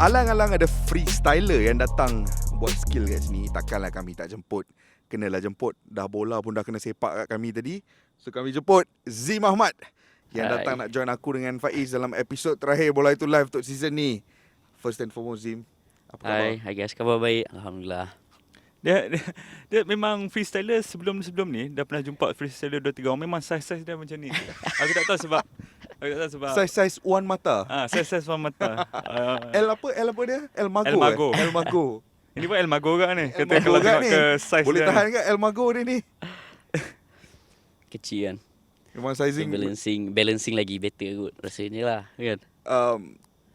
Alang-alang ada freestyler yang datang buat skill kat sini, takkanlah kami tak jemput. Kenalah jemput. Dah bola pun dah kena sepak kat kami tadi. So kami jemput Zim Ahmad yang datang nak join aku dengan Faiz dalam episod terakhir Bola Itu Live untuk season ni. First and foremost, Zim, apa khabar? Hai guys, khabar baik. Alhamdulillah. Dia memang freestyler sebelum ni dah pernah jumpa freestyler 2-3 orang. Memang size dia macam ni. Aku tak tahu sebab Size Wan Mata. size Wan Mata. L apa dia? El Mago. El Mago. El Mago. Ini pun El Mago kan ni. El Kata Mago kalau kat tengok ni. ke size Boleh dia tahan ni. ke El Mago dia ni? Kecil kan. Memang So, sizing. balancing lagi better kot rasanya lah kan.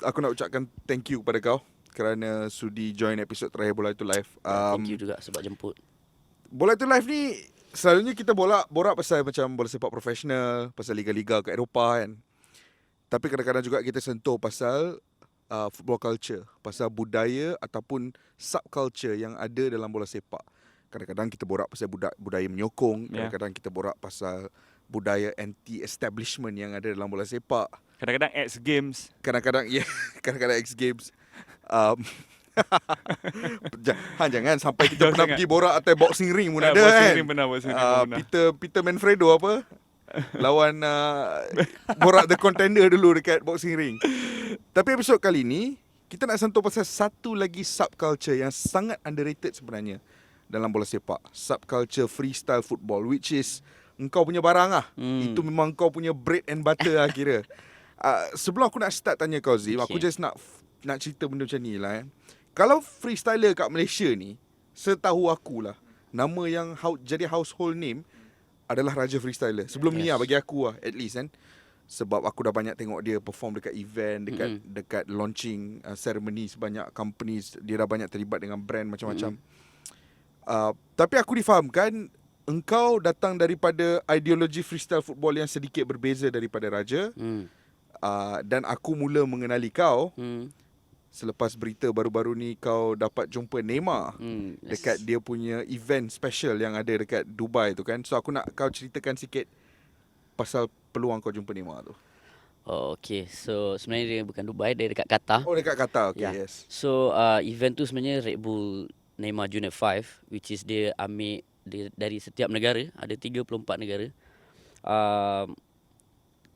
Aku nak ucapkan thank you kepada kau kerana sudi join episod terakhir Bola Itu Live. Thank you juga sebab jemput. Bola Itu Live ni selalunya kita borak pasal macam bola sepak profesional, pasal liga-liga kat Eropah kan. Tapi kadang-kadang juga kita sentuh pasal football culture, pasal budaya ataupun subculture yang ada dalam bola sepak. Kadang-kadang kita borak pasal budaya menyokong, kadang-kadang kita borak pasal budaya anti-establishment yang ada dalam bola sepak. Kadang-kadang X Games. Kadang-kadang kadang-kadang X Games. Jangan sampai kita pernah pergi borak atas boxing ring pun ada Boxing kan. ring pernah, boxing ring pun pernah. Peter Manfredo apa? Lawan borak the contender dulu dekat boxing ring. Tapi episod kali ni kita nak sentuh pasal satu lagi subculture yang sangat underrated sebenarnya dalam bola sepak. Subculture freestyle football, which is engkau punya barang lah. Itu memang kau punya bread and butter lah kira. Sebelum aku nak start tanya kau Zim, aku just nak cerita benda macam ni lah. Kalau freestyler kat Malaysia ni, setahu aku lah, nama yang jadi household name adalah Raja Freestyler. Sebelum ni lah bagi aku lah, at least kan. Sebab aku dah banyak tengok dia perform dekat event, dekat launching ceremony sebanyak companies. Dia dah banyak terlibat dengan brand macam-macam. Tapi aku difahamkan engkau datang daripada ideologi freestyle football yang sedikit berbeza daripada Raja. Dan aku mula mengenali kau selepas berita baru-baru ni kau dapat jumpa Neymar dekat dia punya event special yang ada dekat Dubai tu kan. So aku nak kau ceritakan sikit pasal peluang kau jumpa Neymar tu. Oh, okay. So sebenarnya dia bukan Dubai, dia dekat Qatar. Oh, dekat Qatar. Okay, yes. So event tu sebenarnya Red Bull Neymar Junior 5, which is dia ambil dari setiap negara, ada 34 negara.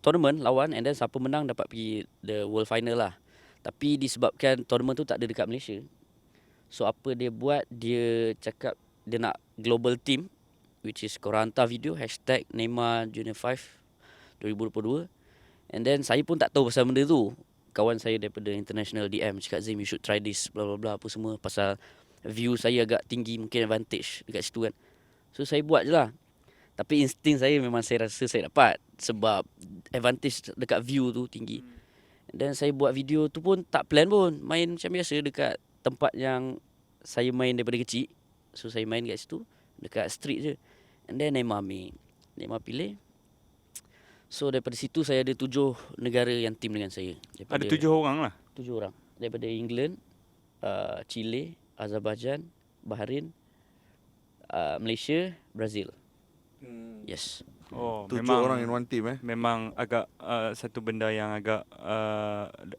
Tournament lawan, and then siapa menang dapat pergi the world final lah. Tapi disebabkan tournament tu tak ada dekat Malaysia, so apa dia buat, dia cakap dia nak global team, which is korang hantar video #Neymar Junior 5 2022. And then saya pun tak tahu pasal benda tu. Kawan saya daripada international DM cakap, Zim, you should try this, bla bla bla, apa semua. Pasal view saya agak tinggi, mungkin advantage dekat situ kan. So saya buat je lah. Tapi insting saya memang saya rasa saya dapat, sebab advantage dekat view tu tinggi. Dan saya buat video tu pun tak plan pun, main macam biasa dekat tempat yang saya main daripada kecil. So saya main kat situ, dekat street je. And then Neymar pilih. So daripada situ saya ada 7 negara yang team dengan saya. Ada 7 orang lah. 7 orang. Daripada England, Chile, Azerbaijan, Bahrain, Malaysia, Brazil. Yes. Oh, 7 memang orang in one team memang agak satu benda yang agak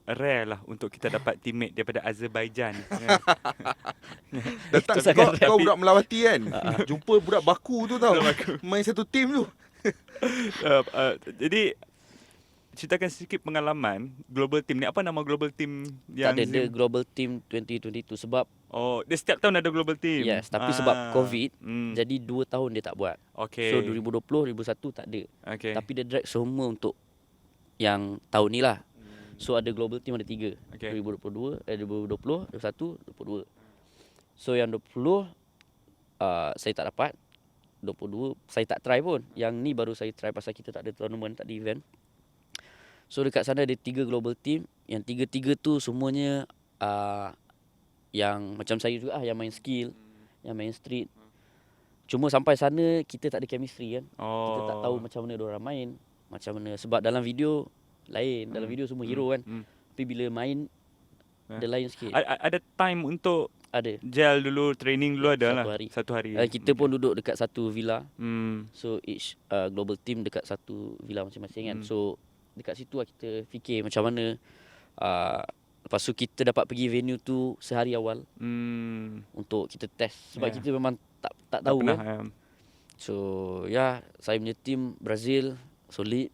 rare lah untuk kita dapat teammate daripada Azerbaijan. Datang kau budak Melawati kan. Jumpa budak Baku tu tau. Main satu team tu. Jadi ceritakan sedikit pengalaman global team ni. Apa nama global team yang Tak ada, dia Global Team 2022 sebab dia setiap tahun ada global team. yes, tapi sebab COVID, jadi 2 tahun dia tak buat. Okay. So 2020, 2021 tak ada. Okay. Tapi dia drag semua untuk yang tahun ni lah. So ada global team ada 3. Okay. 2020, 21, 22. So yang 20 saya tak dapat. 22 saya tak try pun. Yang ni baru saya try pasal kita tak ada tournament, tak ada event. So dekat sana ada 3 global team. Yang 3-3 tu semuanya yang macam saya juga yang main skill, yang main street. Cuma sampai sana kita tak ada chemistry kan. Kita tak tahu macam mana diorang main, macam mana, sebab dalam video lain, dalam video semua hero kan. Tapi bila main dia lain sikit. Ada time untuk Ada. gel dulu, training dulu ada lah. Satu hari. 1 hari. Kita pun duduk dekat satu villa. So So each global team dekat satu villa masing-masing kan. So dekat situ lah kita fikir macam mana Lepas tu kita dapat pergi venue tu sehari awal untuk kita test. Sebab Yeah. kita memang tak Tak tahu pernah. kan. So saya punya team Brazil solid.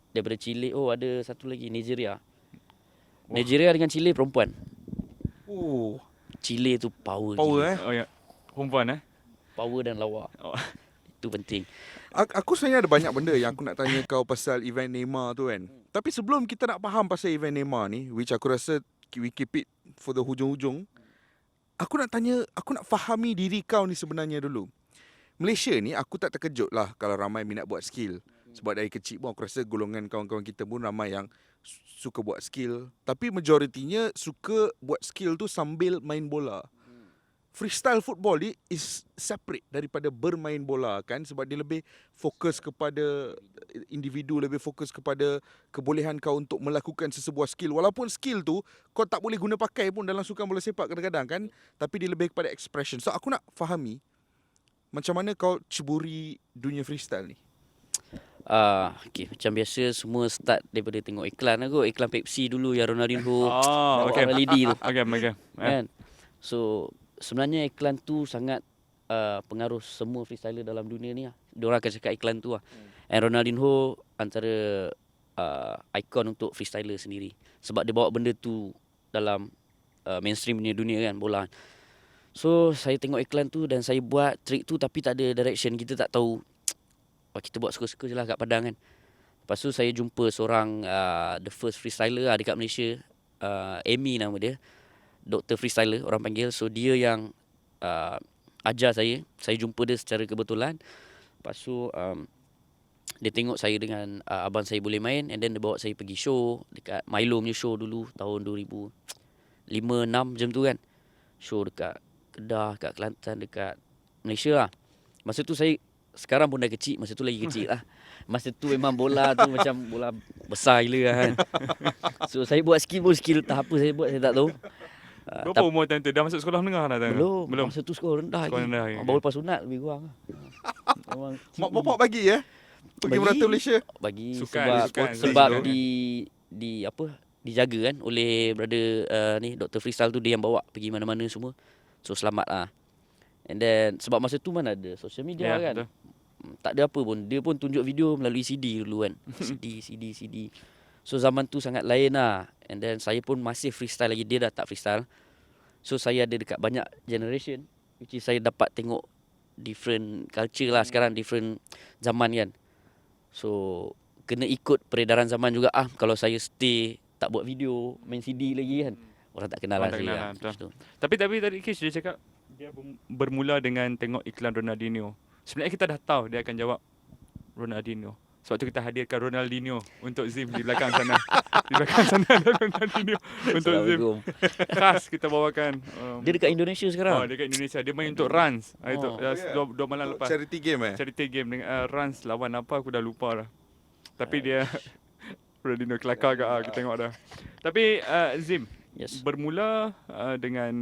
Daripada Chile, ada satu lagi Nigeria. Wah. Nigeria dengan Chile perempuan. Oh, Chile tu power power gila. Oh ya. Perempuan Power dan lawa. Oh. Itu penting. Aku sebenarnya ada banyak benda yang aku nak tanya kau pasal event Neymar tu kan. Tapi sebelum kita nak faham pasal event Neymar ni, which aku rasa we keep it for the hujung-hujung, aku nak fahami diri kau ni sebenarnya dulu. Malaysia ni aku tak terkejut lah kalau ramai minat buat skill. Sebab dari kecil pun aku rasa golongan kawan-kawan kita pun ramai yang suka buat skill. Tapi majoritinya suka buat skill tu sambil main bola. Freestyle football ni is separate daripada bermain bola kan. Sebab dia lebih fokus kepada individu, lebih fokus kepada kebolehan kau untuk melakukan sesebuah skill. Walaupun skill tu kau tak boleh guna pakai pun dalam sukan bola sepak kadang-kadang kan. Tapi dia lebih kepada expression. So aku nak fahami macam mana kau ceburi dunia freestyle ni. Okay, macam biasa semua start daripada tengok iklan lah kot. Iklan Pepsi dulu yang Ronaldinho Oh, bawa okay. LED tu. Okay. Kan? So sebenarnya iklan tu sangat pengaruh semua freestyler dalam dunia ni lah. Diorang akan cakap iklan tu lah. And Ronaldinho antara ikon untuk freestyler sendiri. Sebab dia bawa benda tu dalam mainstream punya dunia kan, bola. So saya tengok iklan tu dan saya buat trik tu tapi tak ada direction. Kita tak tahu. Kita buat suka-suka je lah kat Padang kan. Lepas tu saya jumpa seorang the first freestyler lah dekat Malaysia. Amy nama dia. Dr. Freestyler orang panggil. So dia yang ajar saya. Saya jumpa dia secara kebetulan. Lepas tu dia tengok saya dengan abang saya boleh main. And then dia bawa saya pergi show dekat Milo punya show dulu tahun 2005-6 macam tu kan. Show dekat Kedah, dekat Kelantan, dekat Malaysia lah. Masa tu saya sekarang pun dah kecil, masa tu lagi kecil lah. Masa tu memang bola tu macam bola besar gila lah kan. So saya buat skill pun skill tahap apa saya buat saya tak tahu. Berapa umur time tu? Dah masuk sekolah menengah dah? Belum. Masa tu sekolah rendah Sekolah rendah lagi. Baru lepas sunat lebih kurang lah. Memang Mak bapak bagi pergi merata Malaysia. Bagi Sukan, sebab sukan. dijaga kan oleh brother ni Dr. Freestyle tu, dia yang bawa pergi mana-mana semua. So selamat lah. And then sebab masa tu mana ada social media kan. Betul. Tak ada apa pun. Dia pun tunjuk video melalui CD dulu kan. CD. So zaman tu sangat lain lah. And then saya pun masih freestyle lagi. Dia dah tak freestyle. So saya ada dekat banyak generation. Which is saya dapat tengok different culture lah sekarang. Different zaman kan. So kena ikut peredaran zaman juga kalau saya stay tak buat video, main CD lagi kan. Orang tak kenal lah tak saya kenal lah. lah, betul. Macam tu. Tapi tadi Kish dia cakap dia bermula dengan tengok iklan Ronaldinho. Sebenarnya kita dah tahu dia akan jawab Ronaldinho. Sebab tu kita hadirkan Ronaldinho untuk Zim di belakang sana. Di belakang sana ada Ronaldinho untuk Zim. Assalamualaikum. Khas kita bawakan. Dia dekat Indonesia sekarang. dia dekat Indonesia. Dia main untuk Rans. Itu Oh, dua malam lepas. Charity game Charity game dengan Rans lawan apa aku dah lupa dah. Tapi dia Ronaldinho kelakar agak aku tengok dah. Tapi Zim, Yes. bermula dengan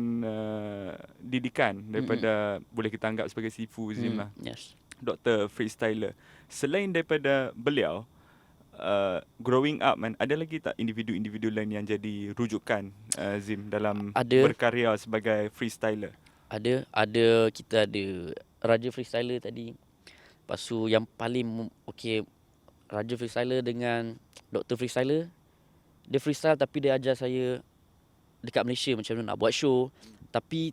didikan daripada boleh kita anggap sebagai sifu Zim lah. Yes. Dr. Freestyler. Selain daripada beliau, growing up ada lagi tak individu-individu lain yang jadi rujukan Zim dalam Ada. berkarya sebagai freestyler? Ada kita ada Raja Freestyler tadi. Lepas tu yang paling Raja Freestyler dengan Dr. Freestyler. Dia freestyle tapi dia ajar saya dekat Malaysia macam mana nak buat show. Tapi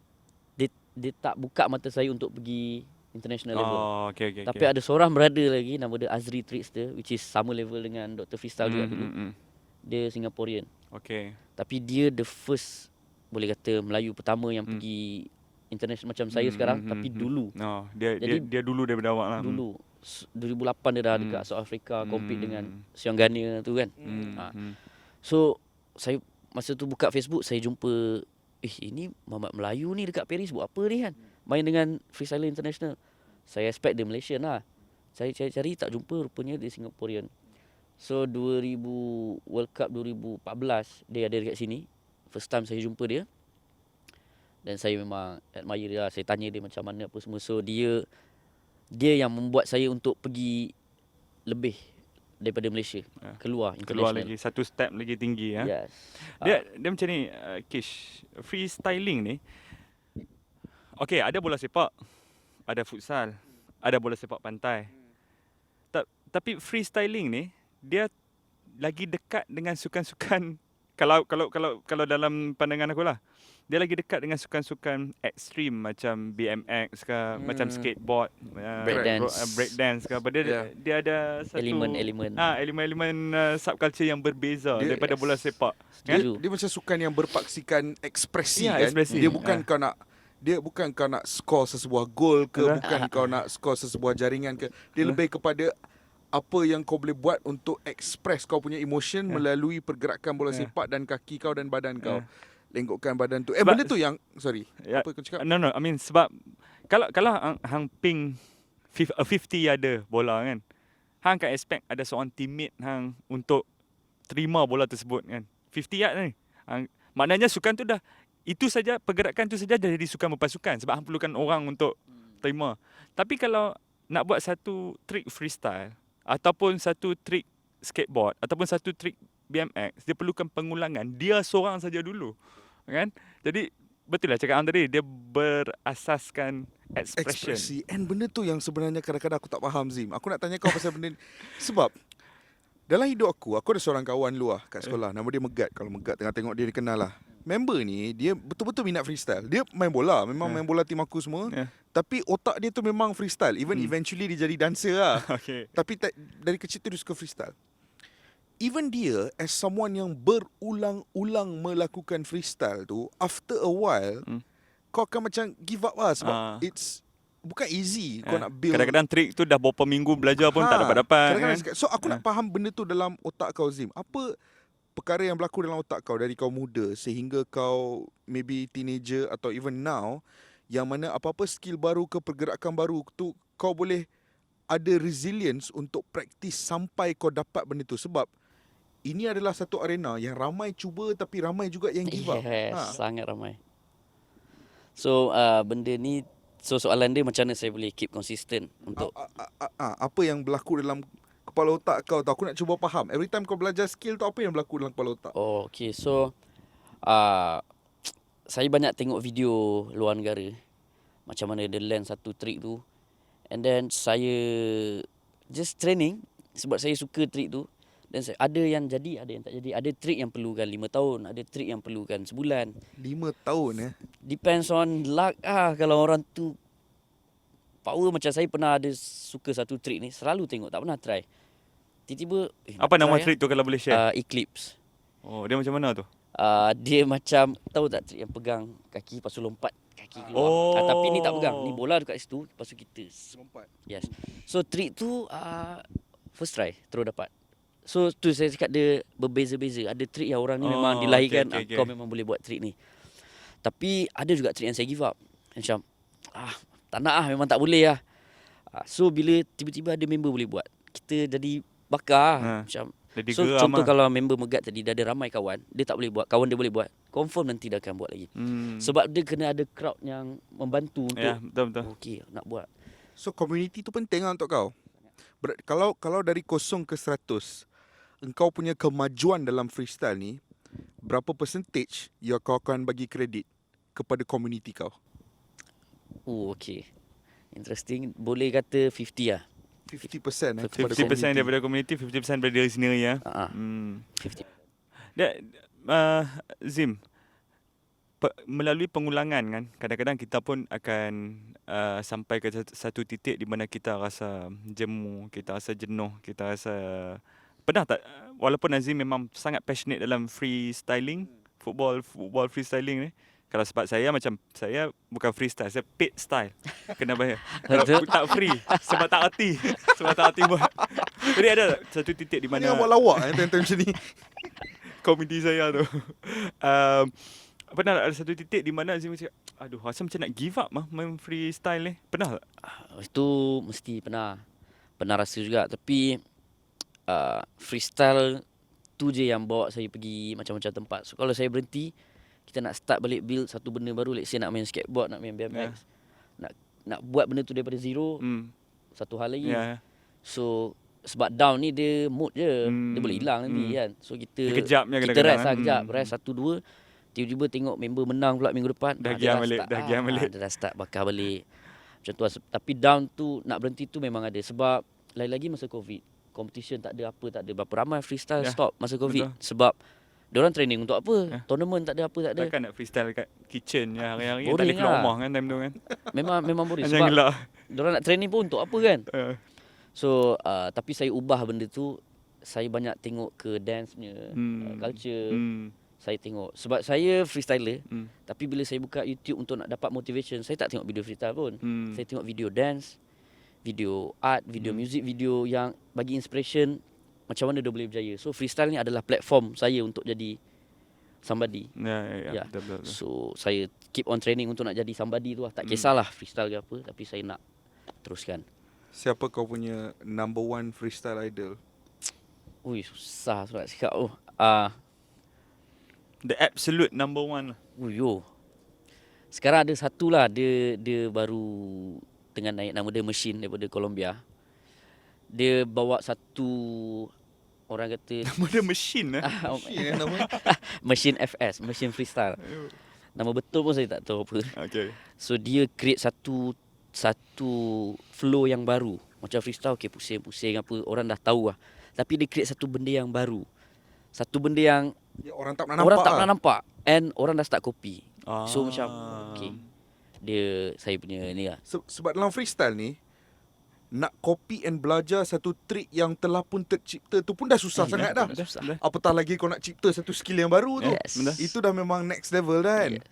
dia tak buka mata saya untuk pergi international level. Oh, okay. Tapi ada seorang brother lagi nama dia Azri Trickster, which is sama level dengan Dr. Freestyle juga dulu. Dia Singaporean. Okay. Tapi dia the first boleh kata Melayu pertama yang pergi international macam saya sekarang, tapi dulu. No, dia Jadi, dia dulu daripada awak lah. Dulu 2008 dia dah dekat South Africa compete dengan Siang Gania tu kan. So saya masa tu buka Facebook, saya jumpa ini Muhammad Melayu ni dekat Paris buat apa ni kan? Main dengan Freestyler International. Saya expect dia Malaysian lah. Saya cari tak jumpa, rupanya dia Singaporean. So 2000 World Cup 2014 dia ada dekat sini. First time saya jumpa dia. Dan saya memang admire dia lah. Saya tanya dia macam mana apa semua. So dia yang membuat saya untuk pergi lebih daripada Malaysia. Ah. Keluar Keluar international. lagi satu step lagi tinggi ya. Yes. Dia macam ni Kish, freestyling ni. Okay, ada bola sepak, ada futsal, ada bola sepak pantai. Tapi freestyling ni dia lagi dekat dengan sukan-sukan kalau dalam pandangan aku lah. Dia lagi dekat dengan sukan-sukan ekstrim macam BMX ke, macam skateboard, breakdance ke. Dia ada satu Elemen-elemen. elemen-elemen subculture yang berbeza Dia- daripada bola sepak. Setuju. Dia macam sukan yang berpaksikan ekspresi Ya, kan. ekspresi. Dia bukan kau nak score sesebuah gol ke, bukan kau nak score sesebuah jaringan ke. Dia lebih kepada apa yang kau boleh buat untuk express kau punya emotion melalui pergerakan bola sepak dan kaki kau dan badan kau. Lenggokkan badan tu. Sebab- Benda tu yang apa kau cakap? No, I mean sebab kalau hang ping 50 yarder bola kan, hang akan expect ada seorang teammate hang untuk terima bola tersebut kan. 50 yard ni. Maknanya sukan tu dah, itu saja, pergerakan tu saja dah jadi sukan berpasukan sebab hang perlukan orang untuk terima. Tapi kalau nak buat satu trick freestyle ataupun satu trick skateboard ataupun satu trick BMX, dia perlukan pengulangan. Dia seorang saja dulu. Kan? Jadi betul lah cakap hang tadi, dia berasaskan expression. Ekspresi. And benda tu yang sebenarnya kadang-kadang aku tak faham, Zim. Aku nak tanya kau pasal benda ni. Sebab dalam hidup aku ada seorang kawan luar kat sekolah. Nama dia Megat. Kalau Megat tengah tengok dia kenal lah. Member ni, dia betul-betul minat freestyle. Dia main bola. Memang main bola tim aku semua. Tapi otak dia tu memang freestyle. Even eventually dia jadi dancer lah. Okay. Tapi dari kecil tu dia suka freestyle. Even dia as someone yang berulang-ulang melakukan freestyle tu, after a while kau akan macam give up lah. Sebab it's bukan easy kau nak build. Kadang-kadang trick tu dah berapa minggu belajar pun tak dapat-dapat. Kadang-kadang so aku nak faham benda tu dalam otak kau, Zim. Apa perkara yang berlaku dalam otak kau dari kau muda sehingga kau maybe teenager atau even now, yang mana apa-apa skill baru ke pergerakan baru tu kau boleh ada resilience untuk praktis sampai kau dapat benda tu. Sebab ini adalah satu arena yang ramai cuba tapi ramai juga yang give up. Yes, sangat ramai. So benda ni, so soalan dia macam mana saya boleh keep consistent untuk Apa yang berlaku dalam kepala otak kau tu? Aku nak cuba faham. Every time kau belajar skill tu, apa yang berlaku dalam kepala otak? Oh, okay. So, saya banyak tengok video luar negara. Macam mana dia learn satu trick tu. And then saya just training sebab saya suka trick tu. Dan ada yang jadi, ada yang tak jadi. Ada trick yang perlukan 5 tahun. Ada trick yang perlukan sebulan. 5 tahun Depends on luck kalau orang tu power. Macam saya pernah ada suka satu trick ni. Selalu tengok, tak pernah try. Tiba-tiba Apa nama trick tu kalau boleh share? Eclipse. Oh, dia macam mana tu? Dia macam, tahu tak trick yang pegang kaki lepas tu lompat kaki keluar. Tapi ni tak pegang. Ni bola dekat situ, lepas tu kita lompat. Yes. So trick tu first try terus dapat. So tu saya cakap dia berbeza-beza. Ada trick yang orang ni memang dilahirkan okay. kau memang boleh buat trick ni. Tapi ada juga trick yang saya give up. Macam tak nak memang tak boleh lah. So bila tiba-tiba ada member boleh buat, kita jadi bakar macam. Jadi So geram contoh lah. kalau member Megat tadi dah ada ramai kawan, dia tak boleh buat, kawan dia boleh buat, confirm nanti dia akan buat lagi. Sebab dia kena ada crowd yang membantu untuk betul. okey nak buat. So community tu penting lah untuk kau. Kalau dari 0 ke 100, engkau punya kemajuan dalam freestyle ni, berapa percentage yang kau akan bagi kredit kepada community kau? Okey. Interesting. Boleh kata 50 lah. 50% 50% daripada community, 50% daripada diri sendiri ya. 50. Zim, melalui pengulangan kan, kadang-kadang kita pun akan sampai ke satu titik di mana kita rasa jemu, kita rasa jenuh, kita rasa pernah tak, walaupun Azim memang sangat passionate dalam freestyling, football freestyling ni. Kalau sebab saya bukan freestyle, saya paid style. Kena bayar. Kalau tak free sebab tak hati buat. Jadi ada satu titik di mana Jangan buat lawak time-time macam ni. komedi saya tu. Pernah ada satu titik di mana Azim cakap, aduh rasa macam nak give up main freestyle ni. Pernah tak? Itu mesti pernah rasa juga. Tapi freestyle tu je yang bawa saya pergi macam-macam tempat. So kalau saya berhenti, kita nak start balik build satu benda baru. Let's say nak main skateboard, nak main BMX, nak buat benda tu daripada zero, satu hal lagi. So sebab down ni dia mood je. Dia boleh hilang nanti kan. So Dia kita kejap je kita kadang-kadang, rest lah kan. kejap. Rest 1-2. Tiba-tiba tengok member menang pula minggu depan. Dah Dia gian balik, start, dah gian balik. Dia dah start bakar balik. Macam tu lah. Tapi down tu nak berhenti tu memang ada. Sebab lagi-lagi masa COVID. Competition tak ada apa, tak ada. Berapa ramai freestyle Ya, stop masa COVID. betul. Sebab diorang training untuk apa? Ya. Tournament tak ada apa, tak ada. Takkan nak freestyle kat kitchen ya hari-hari. Tak Boring boleh keluar lah. rumah kan time tu kan. Memang boring. Hanya Sebab gelak. diorang nak training pun untuk apa kan? Uh, So tapi saya ubah benda tu. Saya banyak tengok ke dance punya culture. Saya tengok. Sebab saya freestyler. Tapi bila saya buka YouTube untuk nak dapat motivation, saya tak tengok video freestyle pun. Saya tengok video dance, video art, video music, video yang bagi inspiration macam mana dia boleh berjaya. So freestyle ni adalah platform saya untuk jadi somebody. Ya, Ya. betul. So saya keep on training untuk nak jadi somebody tu lah. Tak kisahlah freestyle ke apa, tapi saya nak teruskan. Siapa kau punya number one freestyle idol? Ui, susah nak cakap. The absolute number one lah. Yo. Sekarang ada satu lah, dia baru tengah naik, nama dia Machine daripada Colombia. Dia bawa satu, orang kata Nama dia machine lah. Nama Machine FS, Machine Freestyle. Nama betul pun saya tak tahu apa. Okay. So dia create satu flow yang baru. Macam freestyle, okay, pusing-pusing apa, orang dah tahu lah. Tapi dia create satu benda yang baru. Satu benda yang orang tak pernah nampak. orang tak lah. pernah nampak. And orang dah start copy. Ah. So macam, okay, dia saya punya ni lah. Sebab dalam freestyle ni, nak copy and belajar satu trik yang telah pun tercipta tu pun dah susah sangat dah. Susah. Apatah lagi kau nak cipta satu skill yang baru tu. Yes. Itu dah memang next level dah kan. Yes.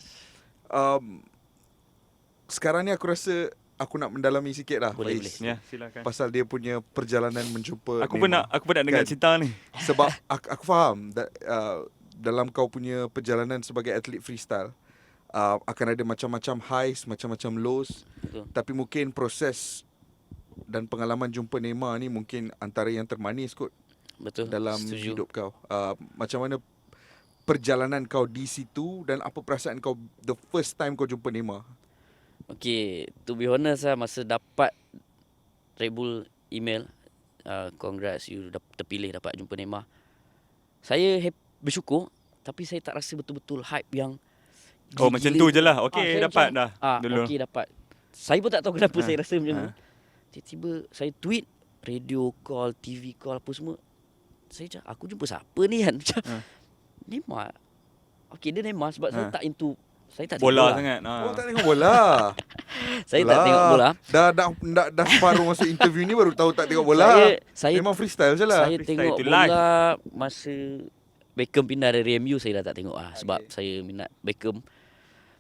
Sekarang ni aku rasa aku nak mendalami sikit lah. Boleh, Faiz. Ya, silakan. Pasal dia punya perjalanan menjumpa Aku pun nak dengar Kan? cerita ni. Sebab aku faham dalam kau punya perjalanan sebagai atlet freestyle, akan ada macam-macam highs, macam-macam lows. Betul. Tapi mungkin proses dan pengalaman jumpa Neymar ni mungkin antara yang termanis kot Betul. dalam Setuju. hidup kau. Macam mana perjalanan kau di situ dan apa perasaan kau the first time kau jumpa Neymar? Okay, to be honest lah, masa dapat Red Bull email, congrats you terpilih dapat jumpa Neymar. Saya bersyukur, tapi saya tak rasa betul-betul hype yang Oh, macam tu je lah. Okay, saya dapat macam, dah dulu. Okay, dapat. Saya pun tak tahu kenapa Ah, saya rasa macam tu. ah. Tiba-tiba saya tweet, radio call, TV call apa semua. Saya cakap, aku jumpa siapa ni kan? Macam, Neymar. Okay, dia Neymar sebab saya tak into, saya tak tengok Bola sangat. Oh, tak tengok bola. Saya tak tengok bola. Dah separuh masa interview ni baru tahu tak tengok bola. Saya Memang freestyle je lah. Saya freestyle tengok itu bola masa Beckham pindah dari MU, saya dah tak tengok lah. Sebab saya minat Beckham.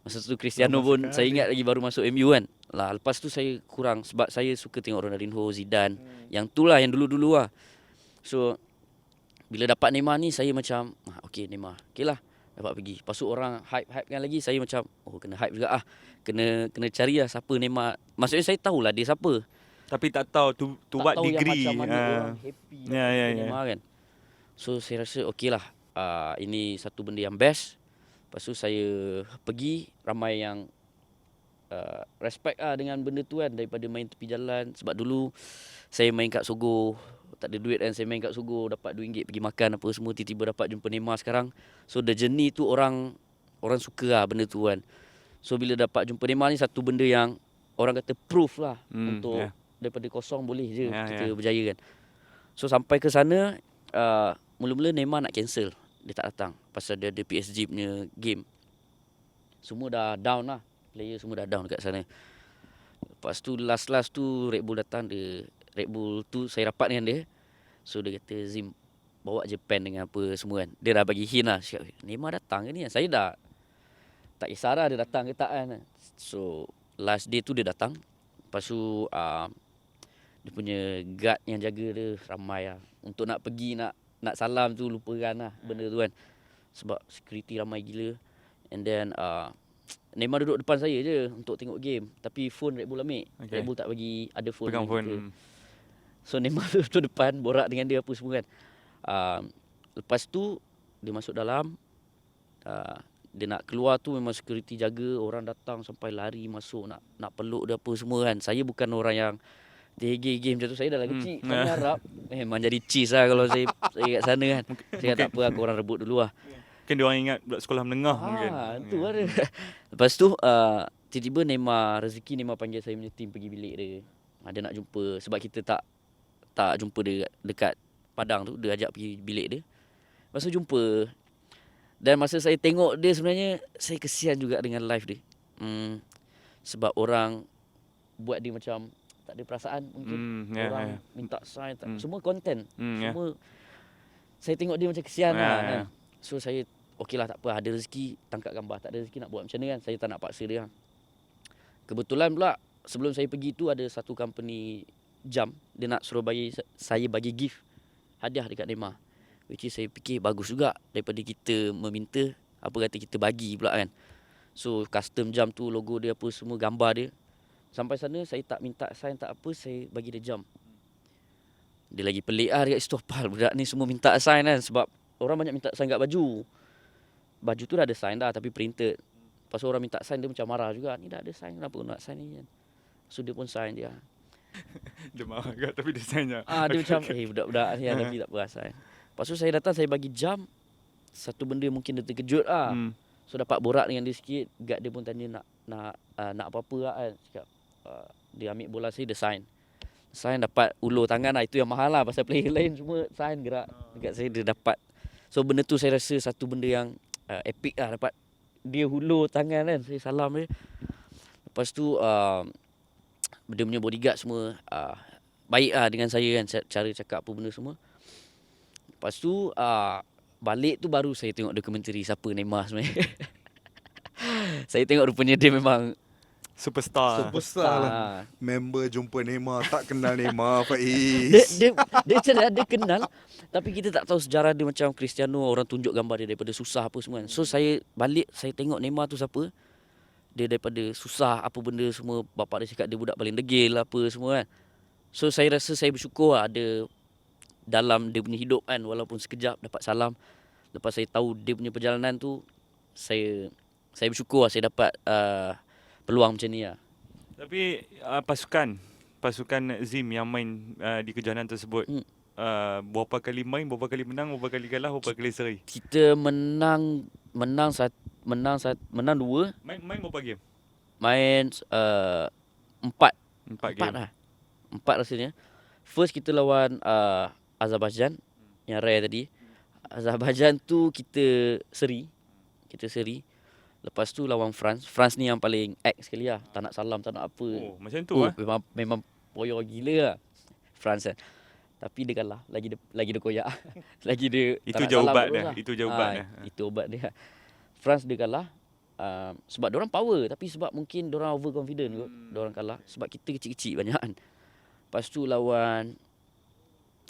Masa tu Cristiano pun saya ingat lagi baru masuk MU kan. Lah, lepas tu saya kurang sebab saya suka tengok Ronaldinho, Zidane. Yang tu lah, yang dulu-dulu lah. So bila dapat Neymar ni saya macam okay Neymar, okay lah dapat pergi. Lepas tu orang hype-hypekan lagi, saya macam kena hype juga ah. Kena cari lah siapa Neymar. Maksudnya saya tahulah dia siapa. Tapi tak tahu to what tahu degree. yang macam mana orang happy Ya, ya, ya. Neymar kan. So saya rasa okey lah, ini satu benda yang best. Lepas tu saya pergi, ramai yang respect lah dengan benda tu kan, daripada main tepi jalan. Sebab dulu saya main kat Sogo, tak ada duit kan, saya main kat Sogo dapat RM2 pergi makan apa semua, tiba-tiba dapat jumpa Neymar sekarang. So the journey tu orang suka lah benda tu kan. So bila dapat jumpa Neymar ni, satu benda yang orang kata proof lah untuk daripada kosong boleh je kita berjaya kan. So sampai ke sana, mula-mula Neymar nak cancel, dia tak datang pasal dia ada PSG punya game. Semua dah down lah, player semua dah down dekat sana. Lepas tu last tu Red Bull datang, Red Bull tu saya rapat dengan dia. So dia kata, Zim, bawa je pen dengan apa semua kan. Dia dah bagi hint lah, cakap, Neymar datang ke ni? Saya dah tak kisah lah dia datang ke tak kan. So last day tu dia datang. Lepas tu dia punya guard yang jaga dia ramai lah. Untuk nak pergi nak salam tu lupakan lah benda tu kan. Sebab security ramai gila. And then Neymar duduk depan saya je untuk tengok game. Tapi phone Red Bull ambil. Okay. Red Bull tak bagi ada phone. Pegang phone. So Neymar duduk depan, borak dengan dia apa semua kan. Lepas tu dia masuk dalam, dia nak keluar tu memang security jaga, orang datang sampai lari masuk nak peluk dia apa semua kan. Saya bukan orang yang game macam tu. Saya dah lah kecil. Kami Ya. harap memang jadi cheese lah kalau saya kat sana kan. Saya kata tak apa, aku orang rebut dulu lah. Kan dia orang ingat budak sekolah menengah mungkin. Itu lah dia. Lepas tu tiba-tiba Neymar, rezeki Neymar panggil saya punya team pergi bilik dia. Dia nak jumpa sebab kita tak jumpa dia dekat Padang tu, dia ajak pergi bilik dia. Lepas tu jumpa. Dan masa saya tengok dia sebenarnya saya kesian juga dengan live dia. Sebab orang buat dia macam tak ada perasaan mungkin. Orang minta sign semua konten. Semua saya tengok dia macam kesian lah kan. So saya okeylah tak apa, ada rezeki tangkap gambar, tak ada rezeki nak buat macam mana kan. Saya tak nak paksa dia. Kebetulan pula sebelum saya pergi tu ada satu company jam, dia nak suruh saya bagi gift hadiah dekat Neymar. Which is saya fikir bagus juga daripada kita meminta, apa kata kita bagi pula kan. So custom jam tu, logo dia apa semua, gambar dia. Sampai sana saya tak minta sign tak apa, saya bagi dia jam. Dia lagi pelik lah dekat situ, apal budak ni semua minta sign kan. Sebab orang banyak minta sign kat baju. Baju tu dah ada sign dah tapi printed. Lepas tu orang minta sign dia macam marah juga. Ni dah ada sign, kenapa nak sign ni kan. So dia pun sign dia. Dia marah agak tapi dia sign je. Dia macam budak-budak ni tapi tak apa sign. Lepas tu saya datang, saya bagi jam. Satu benda mungkin dia terkejut lah. So dapat borak dengan dia sikit. Guard dia pun tanya nak apa-apa lah kan. Cakap, dia ambil bola saya, dia sign. Sign dapat ulur tangan lah. Itu yang mahal lah. Pasal player lain semua sign gerak. Dekat saya dia dapat. So benda tu saya rasa satu benda yang epic lah. Dapat dia hulur tangan kan. Saya salam dia. Lepas tu dia punya bodyguard semua baik lah dengan saya kan. Cara cakap apa benda semua. Lepas tu balik tu baru saya tengok dokumentari siapa Neymar sebenarnya. Saya tengok rupanya dia memang Superstar. Superstar lah. Member jumpa Neymar, tak kenal Neymar, Faiz. Dia macam ada kenal, tapi kita tak tahu sejarah dia macam Cristiano, orang tunjuk gambar dia daripada susah apa semua kan. So saya balik, saya tengok Neymar tu siapa. Dia daripada susah apa benda semua, bapak dia cakap dia budak paling degil apa semua kan. So saya rasa saya bersyukur lah ada dalam dia punya hidup kan, walaupun sekejap dapat salam. Lepas saya tahu dia punya perjalanan tu, saya bersyukur lah saya dapat peluang macam ni lah. Tapi pasukan Zim yang main di kejohanan tersebut, berapa kali main, berapa kali menang, berapa kali kalah, berapa kali seri? Kita menang 2. Main berapa game? Main 4 game. lah. 4 rasanya. First kita lawan Azerbaijan yang rare tadi. Azerbaijan tu kita seri. Lepas tu lawan France. France ni yang paling act sekali lah. Tak nak salam, tak nak apa. Oh, macam tu Memang poyo gila lah France kan. Tapi dia kalah. Lagi dia koyak. Lagi dia Itu tak nak je salam ubat terus dia. lah. Itu je ubat dia. Itu ubat dia. France dia kalah. Sebab diorang power. Tapi sebab mungkin diorang overconfident kot. Diorang kalah. Sebab kita kecil-kecil banyak kan. Lepas tu lawan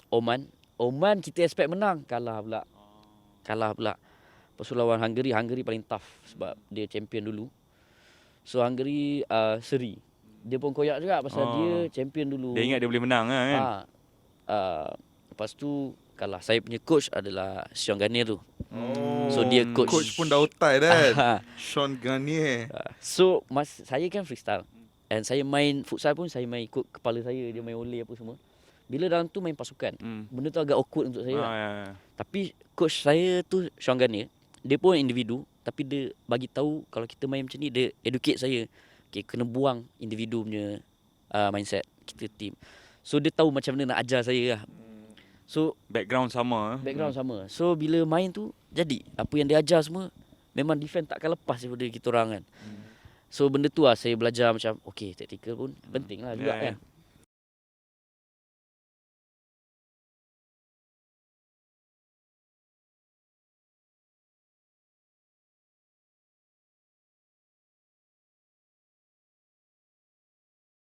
Oman. Oman kita expect menang. Kalah pula. Lepas tu lawan Hungary. Hungary paling tough sebab dia champion dulu. So Hungary seri. Dia pun koyak juga pasal dia champion dulu. Dia ingat dia boleh menang lah kan. Lepas tu kalah. Saya punya coach adalah Sean Garnier tu. So dia Coach pun dah otai kan. Sean Garnier. So saya kan freestyle. And saya main futsal pun saya main ikut kepala saya. Dia main oleh apa semua. Bila dalam tu main pasukan. Benda tu agak awkward untuk saya. Tapi coach saya tu Sean Garnier. Dia pun individu. Tapi dia bagi tahu kalau kita main macam ni, dia educate saya. Okay, kena buang individu punya mindset. Kita team. So dia tahu macam mana nak ajar saya lah. So background sama. Sama. So bila main tu jadi apa yang dia ajar semua memang defend takkan lepas daripada kita orang kan. So benda tu lah saya belajar macam okay, tactical pun penting lah juga kan.